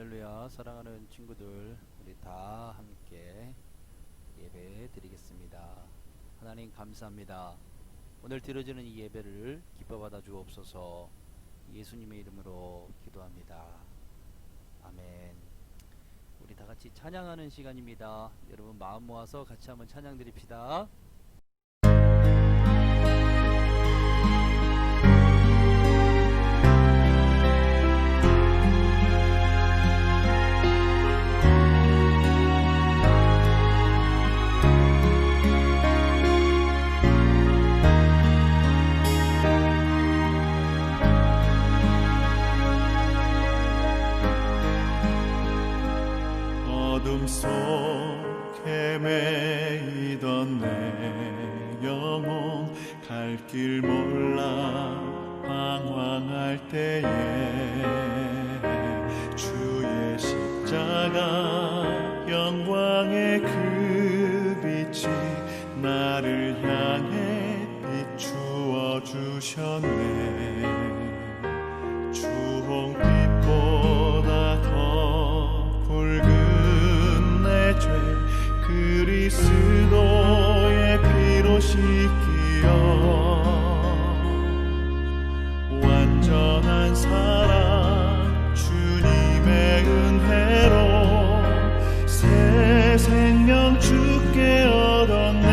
할렐루야. 사랑하는 친구들, 우리 다 함께 예배 드리겠습니다. 하나님 감사합니다. 오늘 드려지는 이 예배를 기뻐 받아 주옵소서. 예수님의 이름으로 기도합니다. 아멘. 우리 다 같이 찬양하는 시간입니다. 여러분 마음 모아서 같이 한번 찬양 드립시다. 어둠 속 헤매이던 내 영혼 갈 길 몰라 방황할 때에 주의 십자가 영광의 그 빛이 나를 향해 비추어 주셨네. 주홍빛보다 더 붉은 내 죄 그리스도의 피로 씻기어 완전한 사랑 주님의 은혜로 새 생명 주께 얻었네.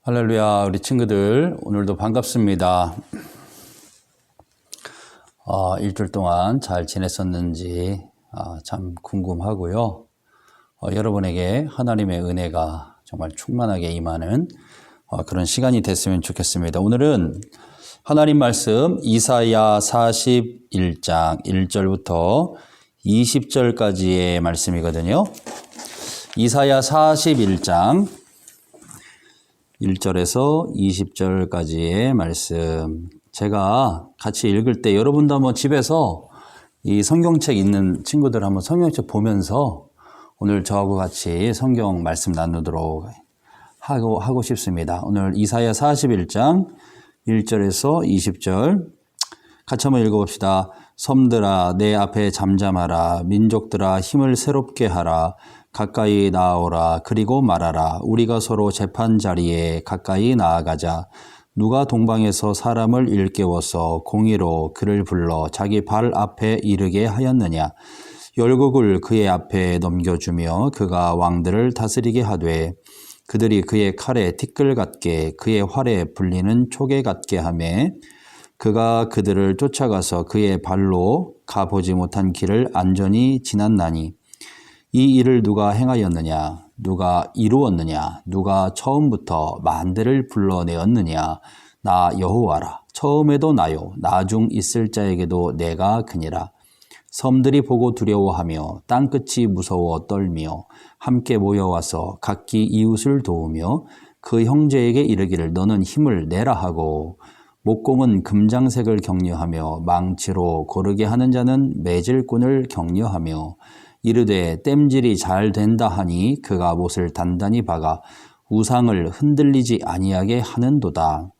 할렐루야, 우리 친구들 오늘도 반갑습니다. 일주일 동안 잘 지냈었는지 참 궁금하고요. 여러분에게 하나님의 은혜가 정말 충만하게 임하는 그런 시간이 됐으면 좋겠습니다. 오늘은 하나님 말씀 이사야 41장 1절부터 20절까지의 말씀이거든요. 이사야 41장 1절에서 20절까지의 말씀. 제가 같이 읽을 때 여러분도 한번 집에서 이 성경책 있는 친구들 한번 성경책 보면서 오늘 저하고 같이 성경 말씀 나누도록 하고 싶습니다. 오늘 이사야 41장 1절에서 20절 같이 한번 읽어봅시다. 섬들아 내 앞에 잠잠하라. 민족들아 힘을 새롭게 하라. 가까이 나아오라. 그리고 말하라. 우리가 서로 재판 자리에 가까이 나아가자. 누가 동방에서 사람을 일깨워서 공의로 그를 불러 자기 발 앞에 이르게 하였느냐. 열국을 그의 앞에 넘겨주며 그가 왕들을 다스리게 하되 그들이 그의 칼에 티끌 같게 그의 활에 불리는 촉에 같게 하매 그가 그들을 쫓아가서 그의 발로 가보지 못한 길을 안전히 지났나니 이 일을 누가 행하였느냐? 누가 이루었느냐? 누가 처음부터 만대를 불러내었느냐? 나 여호와라. 처음에도 나요. 나중 있을 자에게도 내가 그니라. 섬들이 보고 두려워하며 땅끝이 무서워 떨며 함께 모여와서 각기 이웃을 도우며 그 형제에게 이르기를 너는 힘을 내라 하고 목공은 금장색을 격려하며 망치로 고르게 하는 자는 매질꾼을 격려하며 이르되 땜질이 잘 된다 하니 그가 못을 단단히 박아 우상을 흔들리지 아니하게 하는도다.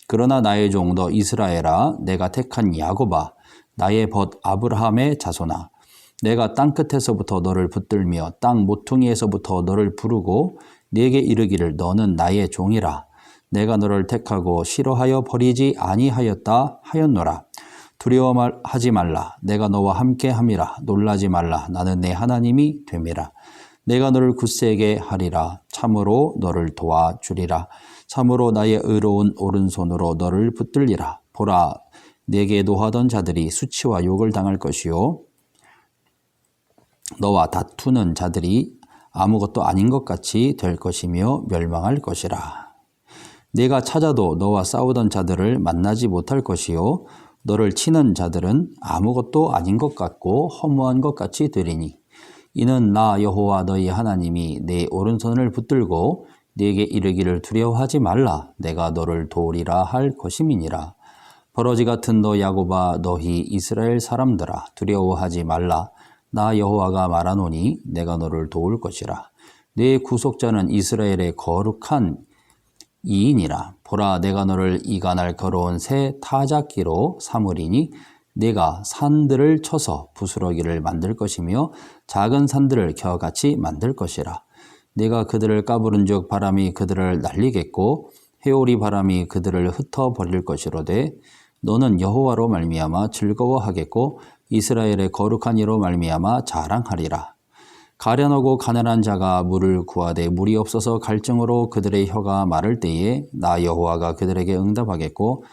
그러나 나의 종 너 이스라엘아 내가 택한 야곱아 나의 벗 아브라함의 자손아 내가 땅끝에서부터 너를 붙들며 땅 모퉁이에서부터 너를 부르고 네게 이르기를 너는 나의 종이라. 내가 너를 택하고 싫어하여 버리지 아니하였다 하였노라. 두려워하지 말라. 내가 너와 함께 함이라. 놀라지 말라. 나는 내 하나님이 됨이라. 내가 너를 굳세게 하리라. 참으로 너를 도와주리라. 참으로 나의 의로운 오른손으로 너를 붙들리라. 보라, 내게 노하던 자들이 수치와 욕을 당할 것이요 너와 다투는 자들이 아무것도 아닌 것 같이 될 것이며 멸망할 것이라. 내가 찾아도 너와 싸우던 자들을 만나지 못할 것이요 너를 치는 자들은 아무것도 아닌 것 같고 허무한 것 같이 되리니 이는 나 여호와 너희 하나님이 내 오른손을 붙들고 네게 이르기를 두려워하지 말라. 내가 너를 도우리라 할 것임이니라. 버러지 같은 너 야곱아 너희 이스라엘 사람들아 두려워하지 말라. 나 여호와가 말하노니 내가 너를 도울 것이라. 내 구속자는 이스라엘의 거룩한 이인이라. 보라 내가 너를 이간할 걸어온 새 타작기로 삼으리니 내가 산들을 쳐서 부스러기를 만들 것이며 작은 산들을 겨같이 만들 것이라. 내가 그들을 까부른즉 바람이 그들을 날리겠고 해오리 바람이 그들을 흩어버릴 것이로되 너는 여호와로 말미암아 즐거워하겠고 이스라엘의 거룩한 이로 말미암아 자랑하리라. 가련하고 가난한 자가 물을 구하되 물이 없어서 갈증으로 그들의 혀가 마를 때에 나 여호와가 그들에게 응답하겠고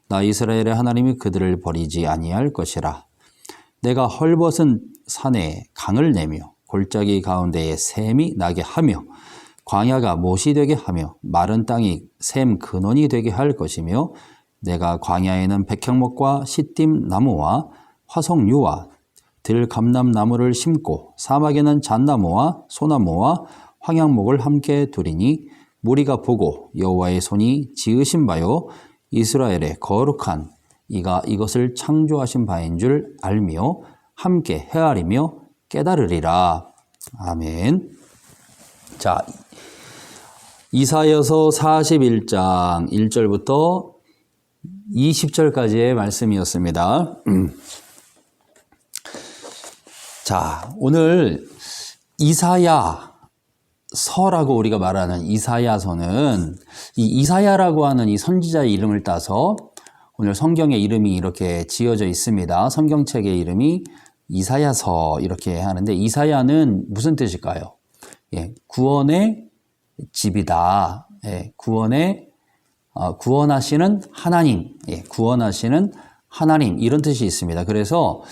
나 이스라엘의 하나님이 그들을 버리지 아니할 것이라. 내가 헐벗은 산에 강을 내며 골짜기 가운데에 샘이 나게 하며 광야가 못이 되게 하며 마른 땅이 샘 근원이 되게 할 것이며 내가 광야에는 백향목과 시딤 나무와 화석류와 들감람나무를 심고 사막에는 잣나무와 소나무와 황양목을 함께 두리니 무리가 보고 여호와의 손이 지으신 바요 이스라엘의 거룩한 이가 이것을 창조하신 바인 줄 알며 함께 헤아리며 깨달으리라. 아멘. 자, 이사야서 41장 1절부터 20절까지의 말씀이었습니다. 자, 오늘 이사야서라고 우리가 말하는 이사야서는 이 이사야라고 하는 이 선지자의 이름을 따서 오늘 성경의 이름이 이렇게 지어져 있습니다. 성경책의 이름이 이사야서 이렇게 하는데 이사야는 무슨 뜻일까요? 예, 구원의 집이다. 예, 구원하시는 하나님, 예, 구원하시는 하나님 이런 뜻이 있습니다. 그래서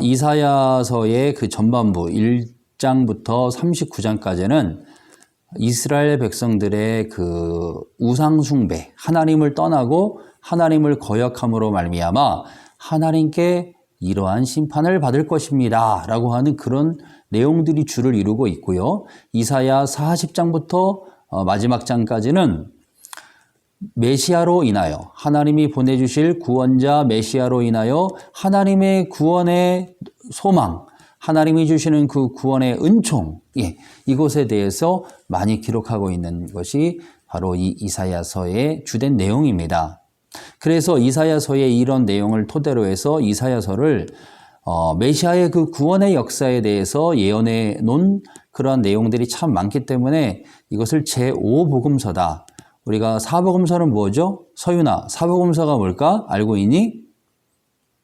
이사야서의 그 전반부 1장부터 39장까지는 이스라엘 백성들의 그 우상 숭배, 하나님을 떠나고 하나님을 거역함으로 말미암아 하나님께 이러한 심판을 받을 것입니다 라고 하는 그런 내용들이 주를 이루고 있고요. 이사야 40장부터 마지막 장까지는 메시아로 인하여 하나님이 보내주실 구원자 메시아로 인하여 하나님의 구원의 소망, 하나님이 주시는 그 구원의 은총, 예, 이것에 대해서 많이 기록하고 있는 것이 바로 이 이사야서의 주된 내용입니다. 그래서 이사야서의 이런 내용을 토대로 해서 이사야서를 메시아의 그 구원의 역사에 대해서 예언해 놓은 그러한 내용들이 참 많기 때문에 이것을 제5복음서다. 우리가 사복음서는 뭐죠? 서윤아, 사복음서가 뭘까? 알고 있니?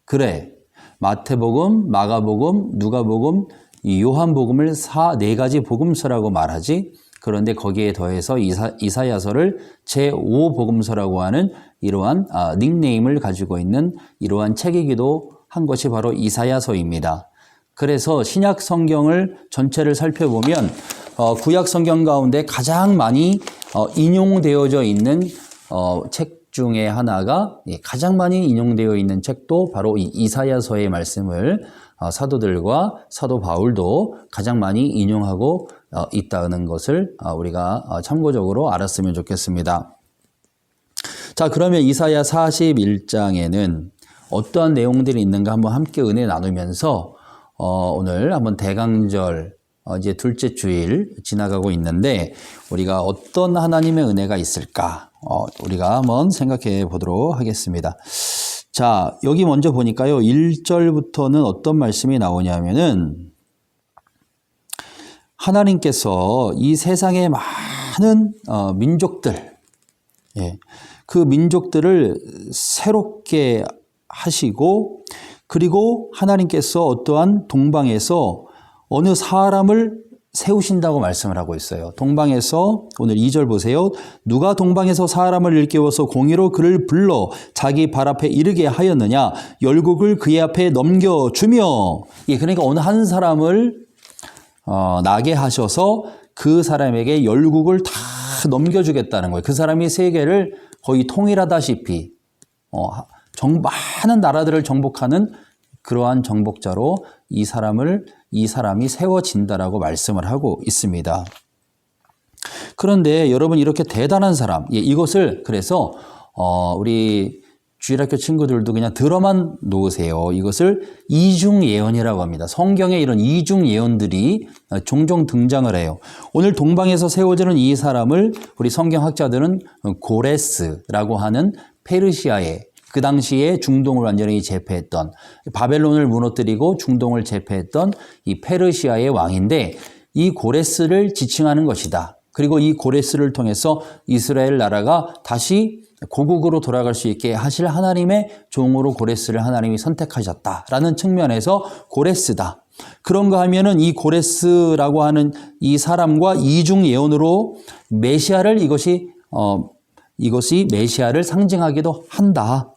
그래. 마태복음, 마가복음, 누가복음, 요한복음을 네 가지 복음서라고 말하지. 그런데 거기에 더해서 이사야서를 제5복음서라고 하는 이러한 닉네임을 가지고 있는 이러한 책이기도 한 것이 바로 이사야서입니다. 그래서 신약 성경을 전체를 살펴보면 구약 성경 가운데 가장 많이 인용되어져 있는 책 중에 하나가, 가장 많이 인용되어 있는 책도 바로 이 이사야서의 말씀을 사도들과 사도 바울도 가장 많이 인용하고 있다는 것을 우리가 참고적으로 알았으면 좋겠습니다. 자, 그러면 이사야 41장에는 어떠한 내용들이 있는가 한번 함께 은혜 나누면서 오늘 한번 대강절 이제 둘째 주일 지나가고 있는데 우리가 어떤 하나님의 은혜가 있을까? 우리가 한번 생각해 보도록 하겠습니다. 자, 여기 먼저 보니까요. 1절부터는 어떤 말씀이 나오냐면은 하나님께서 이 세상의 많은 민족들, 예, 그 민족들을 새롭게 하시고 그리고 하나님께서 어떠한 동방에서 어느 사람을 세우신다고 말씀을 하고 있어요. 동방에서 오늘 2절 보세요. 누가 동방에서 사람을 일깨워서 공의로 그를 불러 자기 발 앞에 이르게 하였느냐? 열국을 그의 앞에 넘겨주며. 예, 그러니까 어느 한 사람을 나게 하셔서 그 사람에게 열국을 다 넘겨주겠다는 거예요. 그 사람이 세계를 거의 통일하다시피 많은 나라들을 정복하는 그러한 정복자로 이 사람이 세워진다라고 말씀을 하고 있습니다. 그런데 여러분 이렇게 대단한 사람, 예, 이것을 그래서 우리 주일학교 친구들도 그냥 들어만 놓으세요. 이것을 이중 예언이라고 합니다. 성경에 이런 이중 예언들이 종종 등장을 해요. 오늘 동방에서 세워지는 이 사람을 우리 성경학자들은 고레스라고 하는 페르시아의 그 당시에 중동을 완전히 제패했던, 바벨론을 무너뜨리고 중동을 제패했던 이 페르시아의 왕인데 이 고레스를 지칭하는 것이다. 그리고 이 고레스를 통해서 이스라엘 나라가 다시 고국으로 돌아갈 수 있게 하실 하나님의 종으로 고레스를 하나님이 선택하셨다라는 측면에서 고레스다. 그런가 하면은 이 고레스라고 하는 이 사람과 이중 예언으로 메시아를 이것이 메시아를 상징하기도 한다.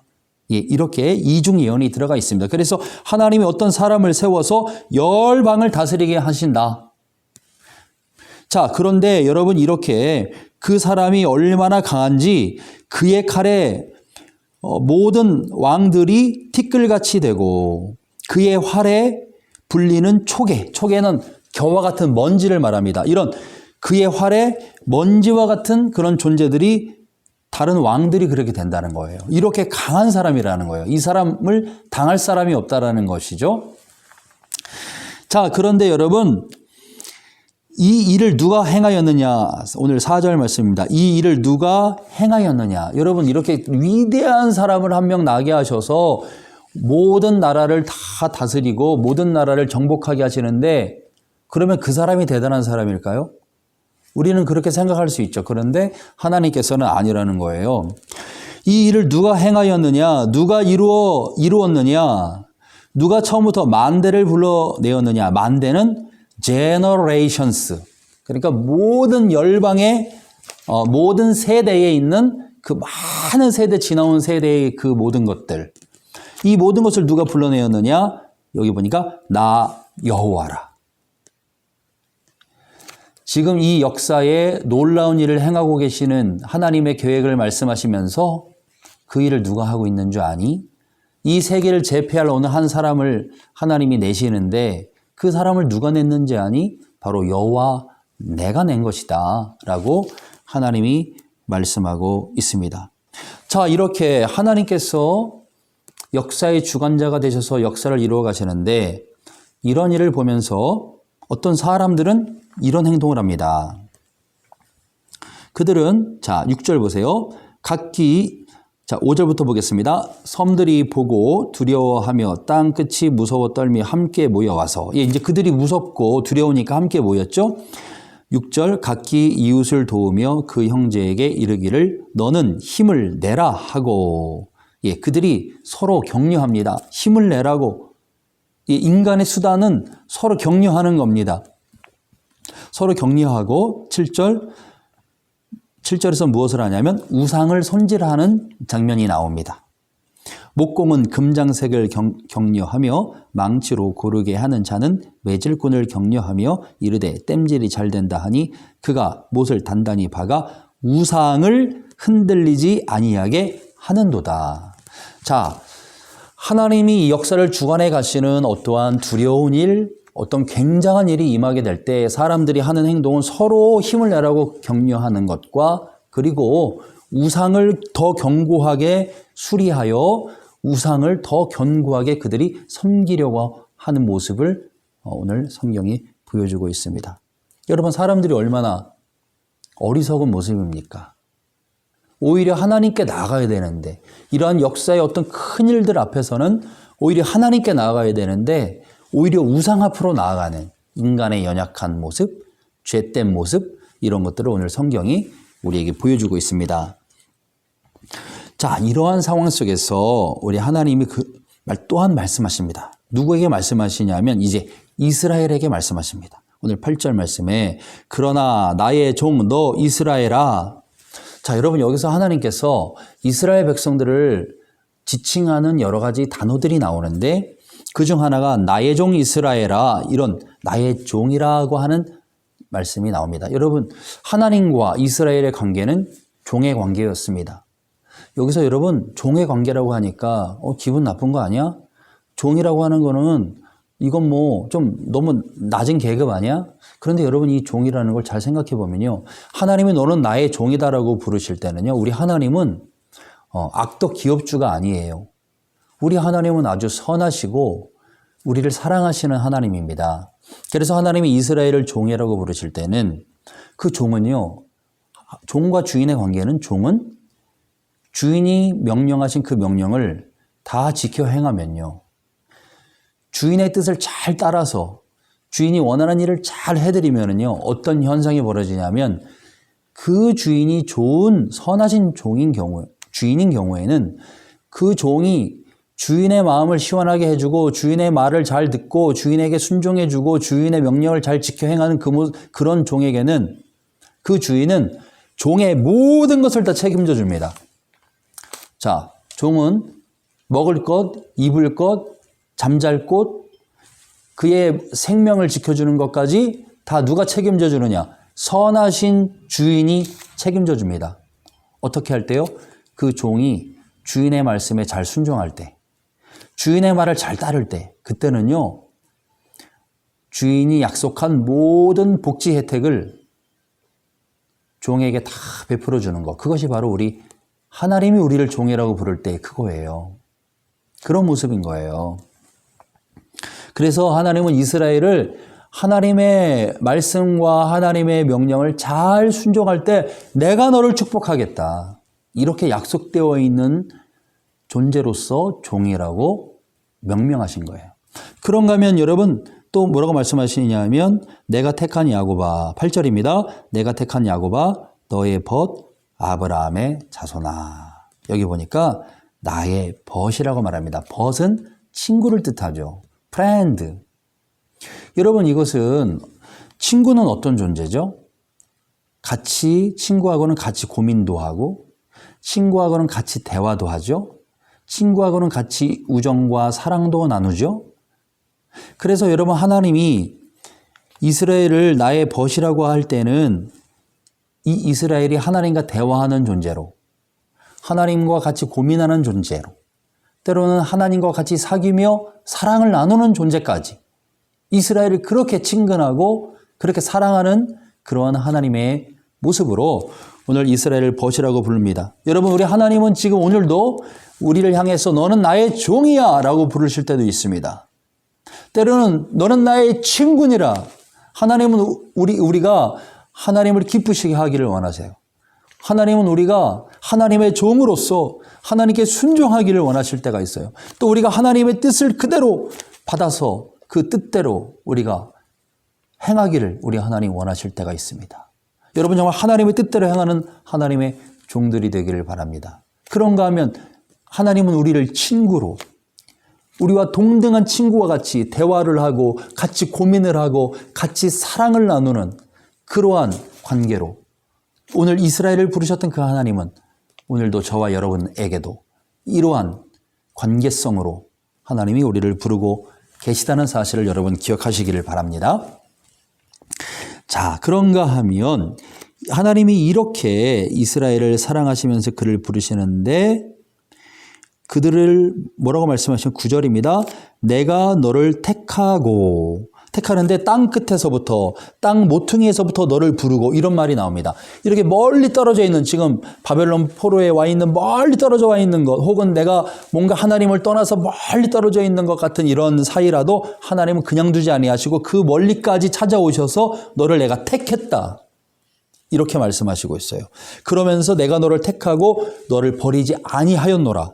예, 이렇게 이중 예언이 들어가 있습니다. 그래서 하나님이 어떤 사람을 세워서 열방을 다스리게 하신다. 자, 그런데 여러분 이렇게 그 사람이 얼마나 강한지 그의 칼에 모든 왕들이 티끌같이 되고 그의 활에 불리는 초계는 겨와 같은 먼지를 말합니다. 이런 그의 활에 먼지와 같은 그런 존재들이 다른 왕들이 그렇게 된다는 거예요. 이렇게 강한 사람이라는 거예요. 이 사람을 당할 사람이 없다라는 것이죠. 자, 그런데 여러분 이 일을 누가 행하였느냐? 오늘 4절 말씀입니다. 이 일을 누가 행하였느냐? 여러분 이렇게 위대한 사람을 한 명 나게 하셔서 모든 나라를 다 다스리고 모든 나라를 정복하게 하시는데 그러면 그 사람이 대단한 사람일까요? 우리는 그렇게 생각할 수 있죠. 그런데 하나님께서는 아니라는 거예요. 이 일을 누가 행하였느냐? 누가 이루었느냐? 누가 처음부터 만대를 불러내었느냐? 만대는 generations. 그러니까 모든 열방의 모든 세대에 있는 그 많은 세대 지나온 세대의 그 모든 것들, 이 모든 것을 누가 불러내었느냐? 여기 보니까 나 여호와라. 지금 이 역사에 놀라운 일을 행하고 계시는 하나님의 계획을 말씀하시면서 그 일을 누가 하고 있는 줄 아니? 이 세계를 제패할 어느 한 사람을 하나님이 내시는데 그 사람을 누가 냈는지 아니? 바로 여호와 내가 낸 것이다 라고 하나님이 말씀하고 있습니다. 자, 이렇게 하나님께서 역사의 주관자가 되셔서 역사를 이루어 가시는데 이런 일을 보면서 어떤 사람들은 이런 행동을 합니다. 그들은 자 6절 보세요. 각기 자 5절부터 보겠습니다. 섬들이 보고 두려워하며 땅 끝이 무서워 떨며 함께 모여와서 이제 그들이 무섭고 두려우니까 함께 모였죠. 6절 각기 이웃을 도우며 그 형제에게 이르기를 너는 힘을 내라 하고 그들이 서로 격려합니다. 힘을 내라고. 인간의 수단은 서로 격려하는 겁니다. 서로 격려하고 7절에서 무엇을 하냐면 우상을 손질하는 장면이 나옵니다. 목공은 금장색을 격려하며 망치로 고르게 하는 자는 매질꾼을 격려하며 이르되 땜질이 잘 된다 하니 그가 못을 단단히 박아 우상을 흔들리지 아니하게 하는도다. 자, 하나님이 이 역사를 주관해 가시는 어떠한 두려운 일, 어떤 굉장한 일이 임하게 될 때 사람들이 하는 행동은 서로 힘을 내라고 격려하는 것과 그리고 우상을 더 견고하게 수리하여 우상을 더 견고하게 그들이 섬기려고 하는 모습을 오늘 성경이 보여주고 있습니다. 여러분, 사람들이 얼마나 어리석은 모습입니까? 오히려 하나님께 나아가야 되는데 이러한 역사의 어떤 큰 일들 앞에서는 오히려 하나님께 나아가야 되는데 오히려 우상 앞으로 나아가는 인간의 연약한 모습, 죄된 모습 이런 것들을 오늘 성경이 우리에게 보여주고 있습니다. 자, 이러한 상황 속에서 우리 하나님이 그 말 또한 말씀하십니다. 누구에게 말씀하시냐면 이제 이스라엘에게 말씀하십니다. 오늘 8절 말씀에 그러나 나의 종 너 이스라엘아. 자, 여러분 여기서 하나님께서 이스라엘 백성들을 지칭하는 여러 가지 단어들이 나오는데 그중 하나가 나의 종 이스라엘아 이런 나의 종이라고 하는 말씀이 나옵니다. 여러분 하나님과 이스라엘의 관계는 종의 관계였습니다. 여기서 여러분 종의 관계라고 하니까 기분 나쁜 거 아니야? 종이라고 하는 거는 이건 뭐 좀 너무 낮은 계급 아니야? 그런데 여러분 이 종이라는 걸 잘 생각해 보면요. 하나님이 너는 나의 종이다라고 부르실 때는요. 우리 하나님은 악덕 기업주가 아니에요. 우리 하나님은 아주 선하시고 우리를 사랑하시는 하나님입니다. 그래서 하나님이 이스라엘을 종이라고 부르실 때는 그 종은요. 종과 주인의 관계는 종은 주인이 명령하신 그 명령을 다 지켜 행하면요. 주인의 뜻을 잘 따라서 주인이 원하는 일을 잘 해드리면요. 어떤 현상이 벌어지냐면 그 주인이 좋은 선하신 주인인 경우에는 그 종이 주인의 마음을 시원하게 해주고 주인의 말을 잘 듣고 주인에게 순종해주고 주인의 명령을 잘 지켜 행하는 그런 종에게는 그 주인은 종의 모든 것을 다 책임져 줍니다. 자, 종은 먹을 것, 입을 것, 잠잘 곳, 그의 생명을 지켜주는 것까지 다 누가 책임져 주느냐? 선하신 주인이 책임져 줍니다. 어떻게 할 때요? 그 종이 주인의 말씀에 잘 순종할 때, 주인의 말을 잘 따를 때, 그때는요, 주인이 약속한 모든 복지 혜택을 종에게 다 베풀어 주는 것. 그것이 바로 하나님이 우리를 종이라고 부를 때 그거예요. 그런 모습인 거예요. 그래서 하나님은 이스라엘을 하나님의 말씀과 하나님의 명령을 잘 순종할 때 내가 너를 축복하겠다. 이렇게 약속되어 있는 존재로서 종이라고 명명하신 거예요. 그런가 하면 여러분 또 뭐라고 말씀하시냐면 내가 택한 야곱아 8절입니다. 내가 택한 야곱아 너의 벗 아브라함의 자손아. 여기 보니까 나의 벗이라고 말합니다. 벗은 친구를 뜻하죠. friend. 여러분 이것은 친구는 어떤 존재죠? 같이 친구하고는 같이 고민도 하고 친구하고는 같이 대화도 하죠. 친구하고는 같이 우정과 사랑도 나누죠. 그래서 여러분 하나님이 이스라엘을 나의 벗이라고 할 때는 이 이스라엘이 하나님과 대화하는 존재로 하나님과 같이 고민하는 존재로 때로는 하나님과 같이 사귀며 사랑을 나누는 존재까지 이스라엘을 그렇게 친근하고 그렇게 사랑하는 그러한 하나님의 모습으로 오늘 이스라엘을 벗이라고 부릅니다. 여러분 우리 하나님은 지금 오늘도 우리를 향해서 너는 나의 종이야 라고 부르실 때도 있습니다. 때로는 너는 나의 친구니라. 하나님은 우리가 하나님을 기쁘시게 하기를 원하세요. 하나님은 우리가 하나님의 종으로서 하나님께 순종하기를 원하실 때가 있어요. 또 우리가 하나님의 뜻을 그대로 받아서 그 뜻대로 우리가 행하기를 우리 하나님 원하실 때가 있습니다. 여러분 정말 하나님의 뜻대로 행하는 하나님의 종들이 되기를 바랍니다. 그런가 하면 하나님은 우리를 친구로 우리와 동등한 친구와 같이 대화를 하고 같이 고민을 하고 같이 사랑을 나누는 그러한 관계로 오늘 이스라엘을 부르셨던 그 하나님은 오늘도 저와 여러분에게도 이러한 관계성으로 하나님이 우리를 부르고 계시다는 사실을 여러분 기억하시기를 바랍니다. 자, 그런가 하면 하나님이 이렇게 이스라엘을 사랑하시면서 그를 부르시는데 그들을 뭐라고 말씀하시면 9절입니다. 내가 너를 택하는데 땅 끝에서부터 땅 모퉁이에서부터 너를 부르고 이런 말이 나옵니다. 이렇게 멀리 떨어져 있는 지금 바벨론 포로에 와 있는 멀리 떨어져 와 있는 것 혹은 내가 뭔가 하나님을 떠나서 멀리 떨어져 있는 것 같은 이런 사이라도 하나님은 그냥 두지 아니하시고 그 멀리까지 찾아오셔서 너를 내가 택했다. 이렇게 말씀하시고 있어요. 그러면서 내가 너를 택하고 너를 버리지 아니하였노라.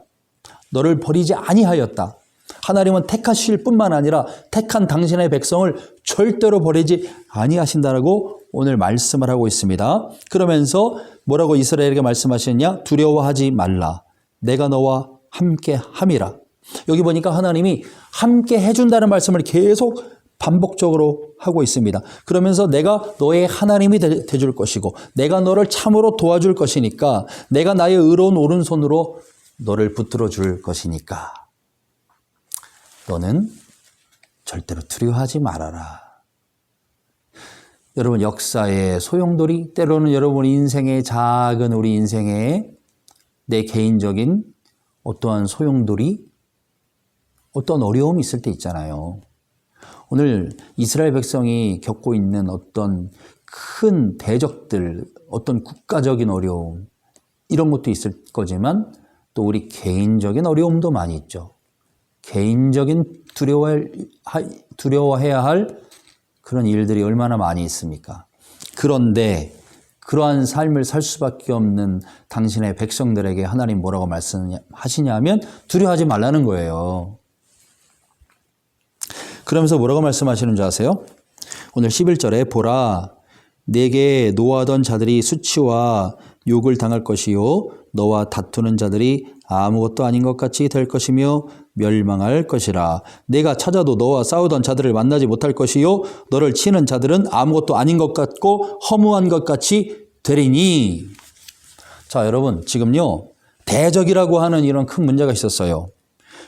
너를 버리지 아니하였다. 하나님은 택하실 뿐만 아니라 택한 당신의 백성을 절대로 버리지 아니하신다라고 오늘 말씀을 하고 있습니다. 그러면서 뭐라고 이스라엘에게 말씀하시느냐? 두려워하지 말라. 내가 너와 함께 함이라. 여기 보니까 하나님이 함께 해준다는 말씀을 계속 반복적으로 하고 있습니다. 그러면서 내가 너의 하나님이 되줄 것이고 내가 너를 참으로 도와줄 것이니까 내가 나의 의로운 오른손으로 너를 붙들어 줄 것이니까 너는 절대로 두려워하지 말아라. 여러분 역사의 소용돌이 때로는 여러분 인생의 작은 우리 인생의 내 개인적인 어떠한 소용돌이 어떤 어려움이 있을 때 있잖아요. 오늘 이스라엘 백성이 겪고 있는 어떤 큰 대적들 어떤 국가적인 어려움 이런 것도 있을 거지만 또 우리 개인적인 어려움도 많이 있죠. 개인적인 두려워해야 할 그런 일들이 얼마나 많이 있습니까? 그런데 그러한 삶을 살 수밖에 없는 당신의 백성들에게 하나님 뭐라고 말씀하시냐면 두려워하지 말라는 거예요. 그러면서 뭐라고 말씀하시는 줄 아세요? 오늘 11절에 보라 내게 노하던 자들이 수치와 욕을 당할 것이요 너와 다투는 자들이 아무것도 아닌 것 같이 될 것이며 멸망할 것이라. 내가 찾아도 너와 싸우던 자들을 만나지 못할 것이요 너를 치는 자들은 아무것도 아닌 것 같고 허무한 것 같이 되리니. 자, 여러분 지금요 대적이라고 하는 이런 큰 문제가 있었어요.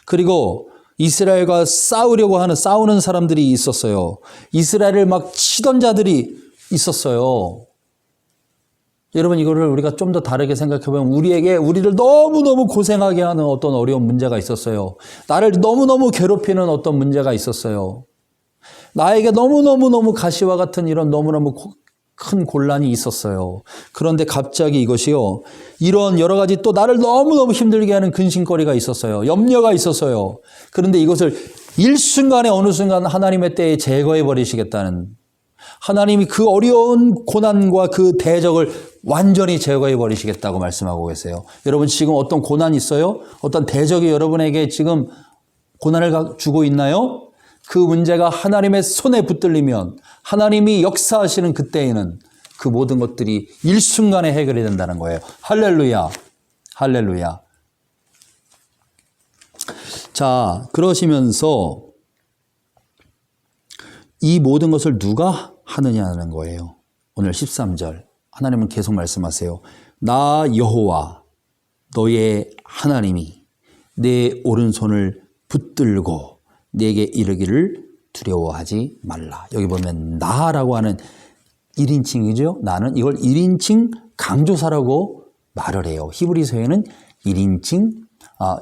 그리고 이스라엘과 싸우는 사람들이 있었어요. 이스라엘을 막 치던 자들이 있었어요. 여러분 이거를 우리가 좀 더 다르게 생각해보면 우리를 너무너무 고생하게 하는 어떤 어려운 문제가 있었어요. 나를 너무너무 괴롭히는 어떤 문제가 있었어요. 나에게 너무너무 가시와 같은 이런 너무너무 큰 곤란이 있었어요. 그런데 갑자기 이것이요. 이런 여러 가지 또 나를 너무너무 힘들게 하는 근심거리가 있었어요. 염려가 있었어요. 그런데 이것을 일순간에 어느 순간 하나님의 때에 제거해 버리시겠다는 하나님이 그 어려운 고난과 그 대적을 완전히 제거해 버리시겠다고 말씀하고 계세요. 여러분 지금 어떤 고난이 있어요? 어떤 대적이 여러분에게 지금 고난을 주고 있나요? 그 문제가 하나님의 손에 붙들리면 하나님이 역사하시는 그때에는 그 모든 것들이 일순간에 해결이 된다는 거예요. 할렐루야. 할렐루야. 자, 그러시면서 이 모든 것을 누가 하느냐는 거예요. 오늘 13절. 하나님은 계속 말씀하세요. 나 여호와 너의 하나님이 내 오른손을 붙들고 내게 이르기를 두려워하지 말라. 여기 보면 나라고 하는 1인칭이죠. 나는 이걸 1인칭 강조사라고 말을 해요. 히브리서에는 1인칭,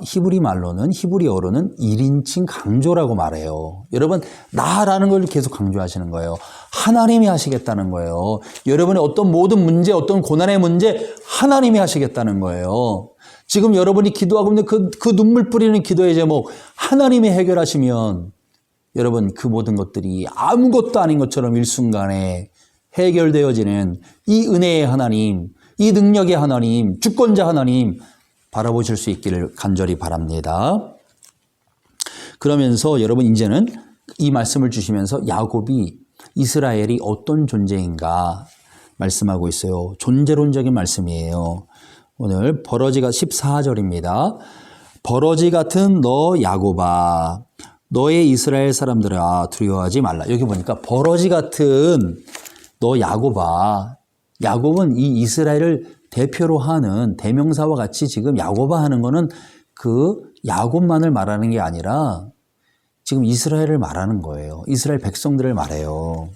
히브리 말로는, 히브리어로는 1인칭 강조라고 말해요. 여러분, 나라는 걸 계속 강조하시는 거예요. 하나님이 하시겠다는 거예요. 여러분의 어떤 모든 문제, 어떤 고난의 문제, 하나님이 하시겠다는 거예요. 지금 여러분이 기도하고 있는 그 눈물 뿌리는 기도의 제목, 하나님이 해결하시면 여러분 그 모든 것들이 아무것도 아닌 것처럼 일순간에 해결되어지는 이 은혜의 하나님, 이 능력의 하나님, 주권자 하나님 바라보실 수 있기를 간절히 바랍니다. 그러면서 여러분 이제는 이 말씀을 주시면서 야곱이 이스라엘이 어떤 존재인가 말씀하고 있어요. 존재론적인 말씀이에요. 오늘 버러지가 14절입니다. 버러지 같은 너 야곱아 너의 이스라엘 사람들아 두려워하지 말라. 여기 보니까 버러지 같은 너 야곱아, 야곱은 이 이스라엘을 대표로 하는 대명사와 같이 지금 야곱아 하는 거는 그 야곱만을 말하는 게 아니라 지금 이스라엘을 말하는 거예요. 이스라엘 백성들을 말해요.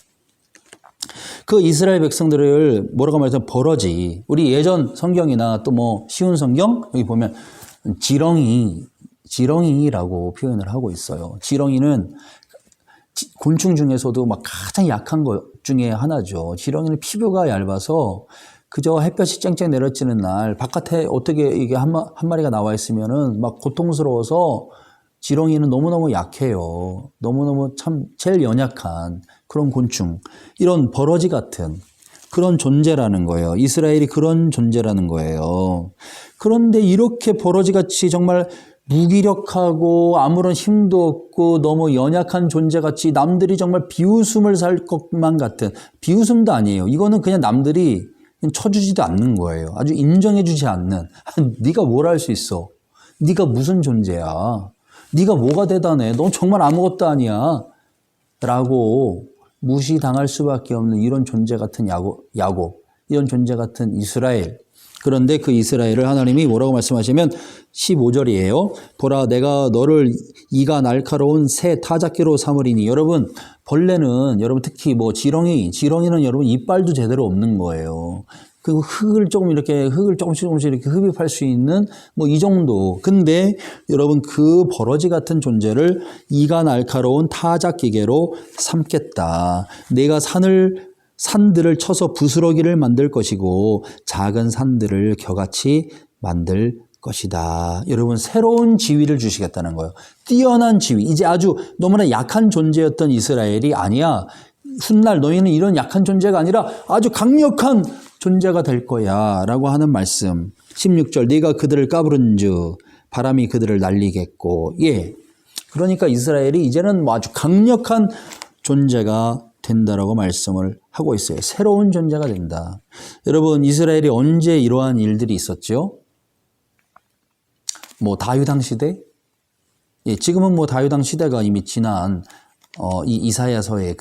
그 이스라엘 백성들을 뭐라고 말해서 버러지. 우리 예전 성경이나 또 뭐 쉬운 성경 여기 보면 지렁이라고 표현을 하고 있어요. 지렁이는 곤충 중에서도 막 가장 약한 것 중에 하나죠. 지렁이는 피부가 얇아서 그저 햇볕이 쨍쨍 내려지는 날 바깥에 어떻게 이게 한 마리가 나와 있으면은 막 고통스러워서 지렁이는 너무너무 약해요. 너무너무 참 제일 연약한 그런 곤충. 이런 버러지 같은 그런 존재라는 거예요. 이스라엘이 그런 존재라는 거예요. 그런데 이렇게 버러지같이 정말 무기력하고 아무런 힘도 없고 너무 연약한 존재같이 남들이 정말 비웃음을 살 것만 같은, 비웃음도 아니에요. 이거는 그냥 남들이 그냥 쳐주지도 않는 거예요. 아주 인정해주지 않는. 네가 뭘 할 수 있어? 네가 무슨 존재야? 네가 뭐가 대단해? 넌 정말 아무것도 아니야. 라고 무시당할 수밖에 없는 이런 존재 같은 야곱, 이런 존재 같은 이스라엘. 그런데 그 이스라엘을 하나님이 뭐라고 말씀하시면 15절이에요. 보라 내가 너를 이가 날카로운 새 타작기로 삼으리니. 여러분 벌레는 여러분 특히 뭐 지렁이는 여러분 이빨도 제대로 없는 거예요. 그 흙을 조금씩 이렇게 흡입할 수 있는 뭐 이 정도. 근데 여러분 그 버러지 같은 존재를 이가 날카로운 타작기계로 삼겠다. 내가 산들을 쳐서 부스러기를 만들 것이고 작은 산들을 겨같이 만들 것이다. 여러분 새로운 지위를 주시겠다는 거예요. 뛰어난 지위. 이제 아주 너무나 약한 존재였던 이스라엘이 아니야. 훗날 너희는 이런 약한 존재가 아니라 아주 강력한 존재가 될 거야 라고 하는 말씀. 16절 네가 그들을 까부른즉 바람이 그들을 날리겠고. 예. 그러니까 이스라엘이 이제는 뭐 아주 강력한 존재가 된다라고 말씀을 하고 있어요. 새로운 존재가 된다. 여러분 이스라엘이 언제 이러한 일들이 있었죠? 뭐 다윗왕 시대? 예, 지금은 뭐 다윗왕 시대가 이미 지난 이 이사야서의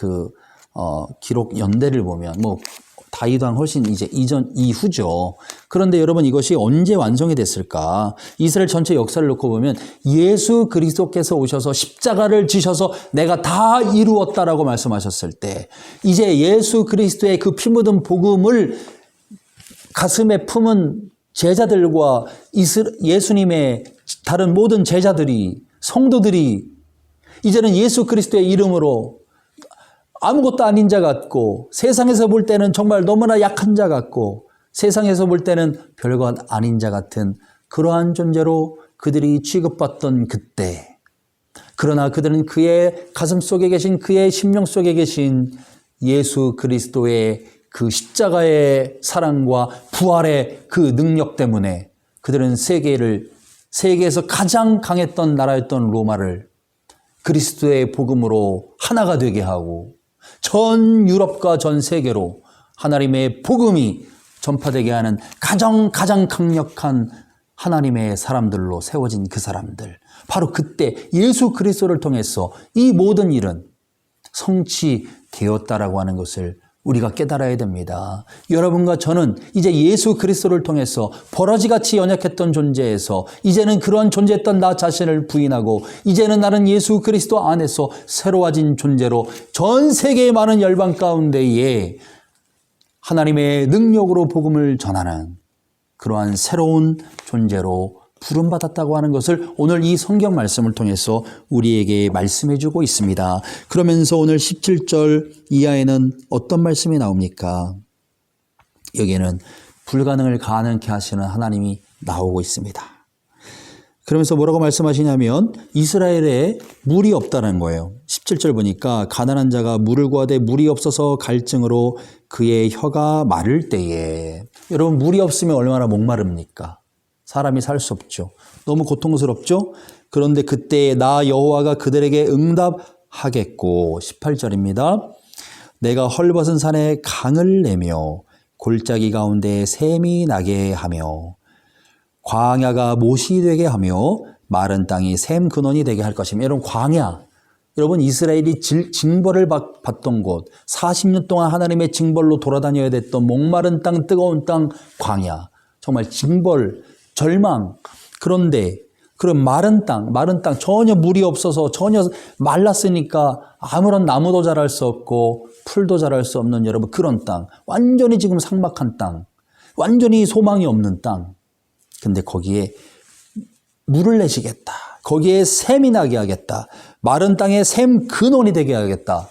기록 연대를 보면 뭐 다윗왕 훨씬 이제 이후죠. 그런데 여러분 이것이 언제 완성이 됐을까? 이스라엘 전체 역사를 놓고 보면 예수 그리스도께서 오셔서 십자가를 지셔서 내가 다 이루었다라고 말씀하셨을 때 이제 예수 그리스도의 그 피 묻은 복음을 가슴에 품은 제자들과 예수님의 다른 모든 제자들이 성도들이 이제는 예수 그리스도의 이름으로 아무것도 아닌 자 같고 세상에서 볼 때는 정말 너무나 약한 자 같고 세상에서 볼 때는 별것 아닌 자 같은 그러한 존재로 그들이 취급받던 그때, 그러나 그들은 그의 가슴 속에 계신 그의 심령 속에 계신 예수 그리스도의 그 십자가의 사랑과 부활의 그 능력 때문에 그들은 세계에서 가장 강했던 나라였던 로마를 그리스도의 복음으로 하나가 되게 하고 전 유럽과 전 세계로 하나님의 복음이 전파되게 하는 가장 강력한 하나님의 사람들로 세워진 그 사람들. 바로 그때 예수 그리스도를 통해서 이 모든 일은 성취되었다라고 하는 것을 우리가 깨달아야 됩니다. 여러분과 저는 이제 예수 그리스도를 통해서 버러지같이 연약했던 존재에서 이제는 그러한 존재했던 나 자신을 부인하고 이제는 나는 예수 그리스도 안에서 새로워진 존재로 전 세계의 많은 열방 가운데에 하나님의 능력으로 복음을 전하는 그러한 새로운 존재로 부름받았다고 하는 것을 오늘 이 성경 말씀을 통해서 우리에게 말씀해 주고 있습니다. 그러면서 오늘 17절 이하에는 어떤 말씀이 나옵니까? 여기에는 불가능을 가능케 하시는 하나님이 나오고 있습니다. 그러면서 뭐라고 말씀하시냐면 이스라엘에 물이 없다는 거예요. 17절 보니까 가난한 자가 물을 구하되 물이 없어서 갈증으로 그의 혀가 마를 때에, 여러분 물이 없으면 얼마나 목마릅니까? 사람이 살 수 없죠. 너무 고통스럽죠? 그런데 그때 나 여호와가 그들에게 응답하겠고 18절입니다. 내가 헐벗은 산에 강을 내며 골짜기 가운데 샘이 나게 하며 광야가 못이 되게 하며 마른 땅이 샘 근원이 되게 할 것이며. 여러분 광야, 여러분 이스라엘이 징벌을 받던 곳, 40년 동안 하나님의 징벌로 돌아다녀야 됐던 목마른 땅, 뜨거운 땅, 광야, 정말 징벌, 절망. 그런데 그런 마른 땅 전혀 물이 없어서 전혀 말랐으니까 아무런 나무도 자랄 수 없고 풀도 자랄 수 없는 여러분 그런 땅, 완전히 지금 삭막한 땅, 완전히 소망이 없는 땅. 근데 거기에 물을 내시겠다. 거기에 샘이 나게 하겠다. 마른 땅에 샘 근원이 되게 하겠다.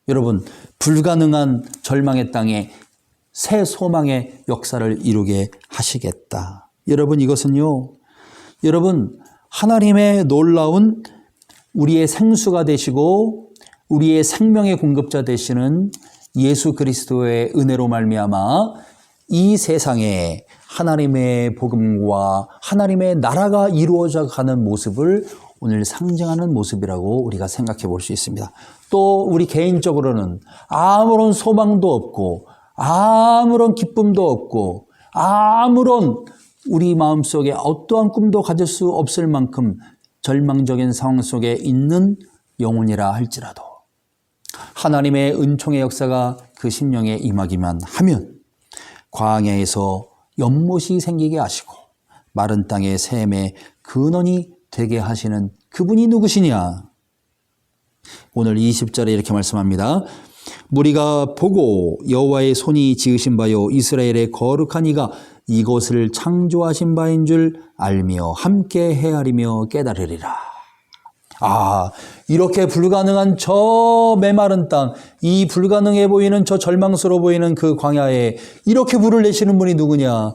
여러분 불가능한 절망의 땅에 새 소망의 역사를 이루게 하시겠다. 여러분 이것은요, 여러분 하나님의 놀라운 우리의 생수가 되시고 우리의 생명의 공급자 되시는 예수 그리스도의 은혜로 말미암아 이 세상에 하나님의 복음과 하나님의 나라가 이루어져 가는 모습을 오늘 상징하는 모습이라고 우리가 생각해 볼 수 있습니다. 또 우리 개인적으로는 아무런 소망도 없고 아무런 기쁨도 없고 아무런 우리 마음속에 어떠한 꿈도 가질 수 없을 만큼 절망적인 상황 속에 있는 영혼이라 할지라도 하나님의 은총의 역사가 그 심령에 임하기만 하면 광야에서 연못이 생기게 하시고 마른 땅의 샘의 근원이 되게 하시는 그분이 누구시냐? 오늘 20절에 이렇게 말씀합니다. 무리가 보고 여호와의 손이 지으신 바요 이스라엘의 거룩한 이가 이곳을 창조하신 바인 줄 알며 함께 헤아리며 깨달으리라. 이렇게 불가능한 저 메마른 땅, 이 불가능해 보이는 저 절망스러워 보이는 그 광야에 이렇게 불을 내시는 분이 누구냐?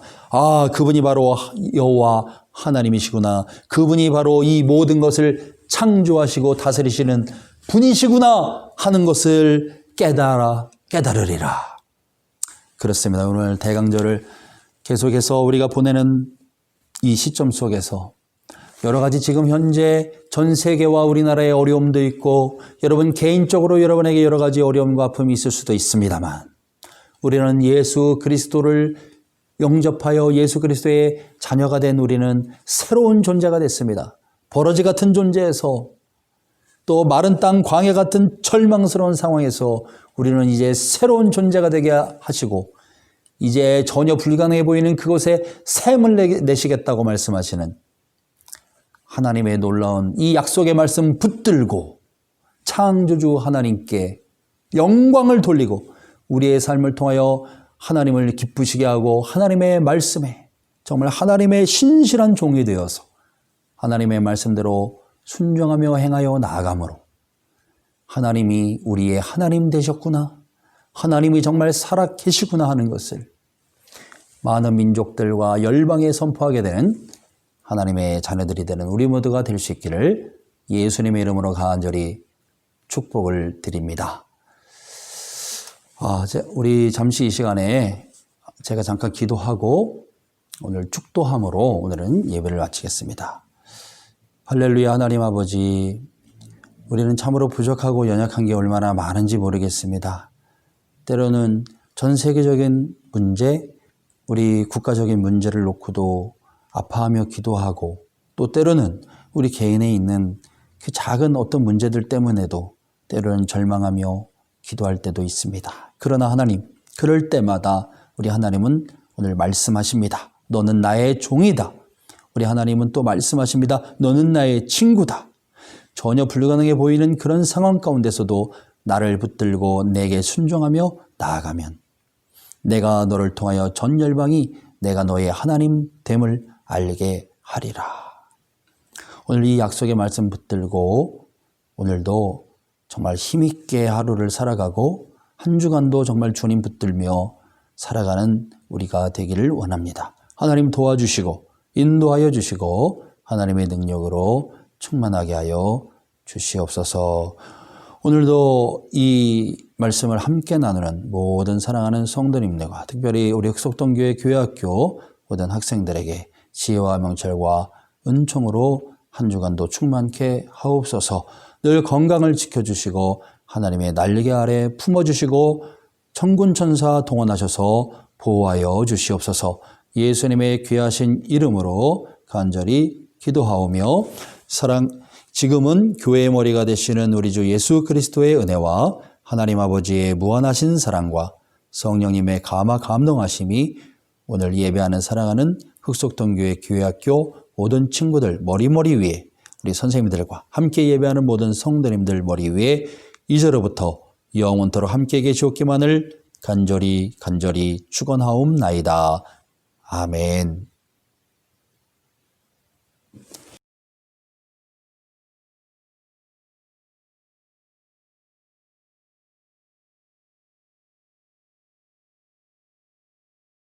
그분이 바로 여호와 하나님이시구나. 그분이 바로 이 모든 것을 창조하시고 다스리시는 분이시구나 하는 것을 깨달으리라. 그렇습니다. 오늘 대강절을 계속해서 우리가 보내는 이 시점 속에서 여러 가지 지금 현재 전 세계와 우리나라의 어려움도 있고 여러분 개인적으로 여러분에게 여러 가지 어려움과 아픔이 있을 수도 있습니다만 우리는 예수 그리스도를 영접하여 예수 그리스도의 자녀가 된 우리는 새로운 존재가 됐습니다. 버러지 같은 존재에서 또 마른 땅 광야 같은 절망스러운 상황에서 우리는 이제 새로운 존재가 되게 하시고 이제 전혀 불가능해 보이는 그곳에 샘을 내시겠다고 말씀하시는 하나님의 놀라운 이 약속의 말씀 붙들고 창조주 하나님께 영광을 돌리고 우리의 삶을 통하여 하나님을 기쁘시게 하고 하나님의 말씀에 정말 하나님의 신실한 종이 되어서 하나님의 말씀대로 순종하며 행하여 나아감으로 하나님이 우리의 하나님 되셨구나, 하나님이 정말 살아 계시구나 하는 것을 많은 민족들과 열방에 선포하게 되는 하나님의 자녀들이 되는 우리 모두가 될 수 있기를 예수님의 이름으로 간절히 축복을 드립니다. 우리 잠시 이 시간에 제가 잠깐 기도하고 오늘 축도함으로 오늘은 예배를 마치겠습니다. 할렐루야. 하나님 아버지, 우리는 참으로 부족하고 연약한 게 얼마나 많은지 모르겠습니다. 때로는 전 세계적인 문제, 우리 국가적인 문제를 놓고도 아파하며 기도하고 또 때로는 우리 개인에 있는 그 작은 어떤 문제들 때문에도 때로는 절망하며 기도할 때도 있습니다. 그러나 하나님, 그럴 때마다 우리 하나님은 오늘 말씀하십니다. 너는 나의 종이다. 우리 하나님은 또 말씀하십니다. 너는 나의 친구다. 전혀 불가능해 보이는 그런 상황 가운데서도 나를 붙들고 내게 순종하며 나아가면 내가 너를 통하여 전 열방이 내가 너의 하나님 됨을 알게 하리라. 오늘 이 약속의 말씀 붙들고 오늘도 정말 힘있게 하루를 살아가고 한 주간도 정말 주님 붙들며 살아가는 우리가 되기를 원합니다. 하나님 도와주시고 인도하여 주시고 하나님의 능력으로 충만하게 하여 주시옵소서. 오늘도 이 말씀을 함께 나누는 모든 사랑하는 성도님들과 특별히 우리 흑석동교회 교회학교 모든 학생들에게 지혜와 명철과 은총으로 한 주간도 충만케 하옵소서. 늘 건강을 지켜주시고 하나님의 날개 아래 품어주시고 천군천사 동원하셔서 보호하여 주시옵소서. 예수님의 귀하신 이름으로 간절히 기도하오며 지금은 교회의 머리가 되시는 우리 주 예수 그리스도의 은혜와 하나님 아버지의 무한하신 사랑과 성령님의 감화 감동하심이 오늘 예배하는 사랑하는 흑석동교회 교회학교 모든 친구들 머리 위에 우리 선생님들과 함께 예배하는 모든 성도님들 머리 위에 이제로부터 영원토록 함께 계시옵기만을 간절히 축원하옵나이다. 아멘.